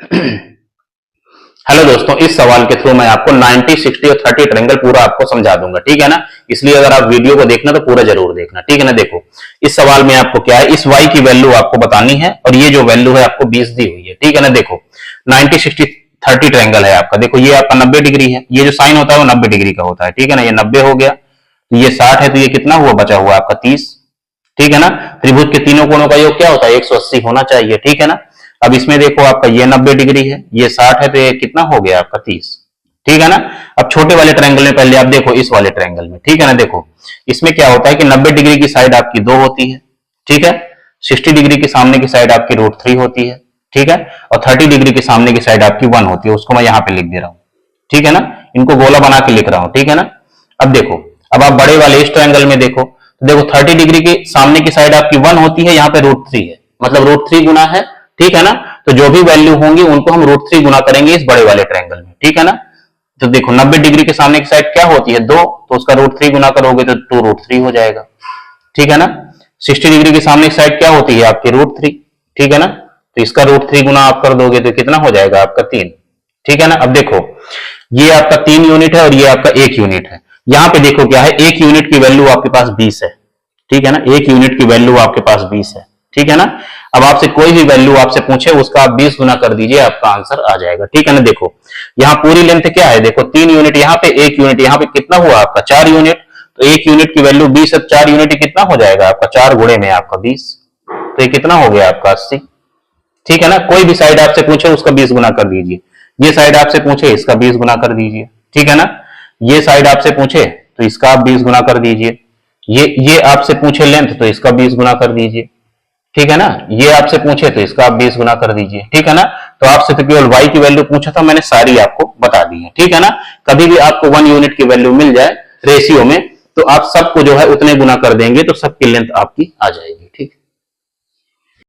Hello दोस्तों, इस सवाल के थ्रू मैं आपको 90, 60 और 30 ट्रायंगल पूरा आपको समझा दूंगा। ठीक है ना। इसलिए अगर आप वीडियो को देखना तो पूरा जरूर देखना। ठीक है ना। देखो, इस सवाल में आपको क्या है, इस y की वैल्यू आपको बतानी है और ये जो वैल्यू है आपको 20 दी हुई है। ठीक है ना। देखो 90, 60, 30 ट्रायंगल है आपका। देखो ये आपका 90 डिग्री है, ये जो साइन होता है वो 90 डिग्री का होता है। ठीक है ना। ये 90 हो गया, तो ये 60 है, तो ये कितना हुआ, बचा हुआ आपका 30। ठीक है ना। त्रिभुज के तीनों कोणों का योग क्या होता है, 180 होना चाहिए। ठीक है ना। अब इसमें देखो आपका ये 90 डिग्री है, ये 60 है, तो ये कितना हो गया आपका 30। ठीक है ना। अब छोटे वाले ट्रायंगल में पहले आप देखो, इस वाले ट्रायंगल में। ठीक है ना। देखो इसमें क्या होता है कि 90 डिग्री की साइड आपकी 2 होती है। ठीक है। 60 डिग्री के सामने की साइड आपकी √3 होती है। ठीक है। और 30 डिग्री के सामने की साइड आपकी 1 होती है। उसको मैं यहां पे लिख दे रहा हूं। ठीक है ना। इनको गोला बना के लिख रहा हूं। ठीक है ना। अब देखो, अब आप बड़े वाले इस ट्रायंगल में देखो, तो देखो 30 डिग्री के सामने की साइड आपकी 1 होती है, यहाँ पे √3 है, मतलब √3 गुना है। ठीक है ना। तो जो भी वैल्यू होंगी उनको हम √3 गुना करेंगे इस बड़े वाले ट्रायंगल में। ठीक है ना। तो देखो 90 डिग्री के सामने की साइड क्या होती है, 2, तो उसका √3 गुना करोगे तो 2√3 हो जाएगा। ठीक है ना। 60 डिग्री के सामने की साइड क्या होती है आपकी √3। ठीक है ना। तो इसका √3 गुना आप कर दोगे तो कितना हो जाएगा आपका 3। ठीक है ना। अब देखो ये आपका 3 यूनिट है और ये आपका 1 यूनिट है। यहां पे देखो क्या है, 1 यूनिट की वैल्यू आपके पास 20 है। ठीक है ना। 1 यूनिट की वैल्यू आपके पास 20 है। ठीक है ना। अब आपसे कोई भी वैल्यू आपसे पूछे उसका आप 20 गुना कर दीजिए, आपका आंसर आ जाएगा। ठीक है ना। देखो यहाँ पूरी लेंथ क्या है, देखो 3 यूनिट यहाँ पे, 1 यूनिट यहाँ पे, कितना हुआ आपका 4 यूनिट। तो 1 यूनिट की वैल्यू 20 है, 4 यूनिट कितना हो जाएगा आपका, 4 गुणे में आपका 20, तो ये कितना हो गया आपका 80। ठीक है ना। कोई भी साइड आपसे पूछे उसका 20 गुना कर दीजिए। ये साइड आपसे पूछे इसका 20 गुना कर दीजिए। ठीक है ना। ये साइड आपसे पूछे तो इसका आप 20 गुना कर दीजिए। ये आपसे पूछे लेंथ तो इसका 20 गुना कर दीजिए। ठीक है ना। ये आपसे पूछे तो इसका आप 20 गुना कर दीजिए। ठीक है ना। तो आपसे तो केवल y की वैल्यू पूछा था, मैंने सारी आपको बता दी है। ठीक है ना। कभी भी आपको 1 यूनिट की वैल्यू मिल जाए रेशियो में, तो आप सबको जो है उतने गुना कर देंगे तो सबकी लेंथ आपकी आ जाएगी।